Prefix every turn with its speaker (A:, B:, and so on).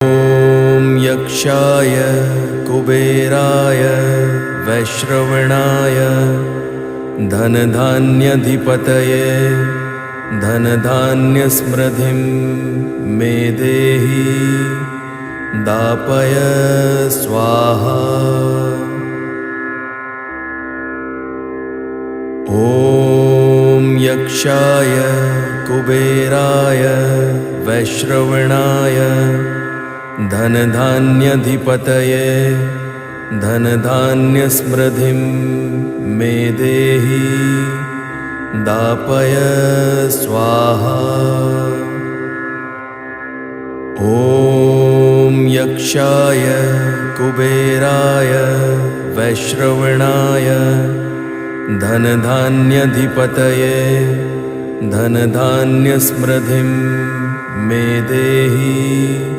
A: ॐ यक्षाय कुबेराय वैश्रवणाय धनधान्याधिपतये धनधान्यसमृद्धिं मे देहि दापय स्वाहा। ॐ यक्षाय कुबेराय वैश्रवणाय धनधान्याधिपतये धनधान्यसमृद्धिं मे देहि दापय स्वाहा। ॐ यक्षाय कुबेराय वैश्रवणाय धनधान्याधिपतये धनधान्यसमृद्धिं मे देहि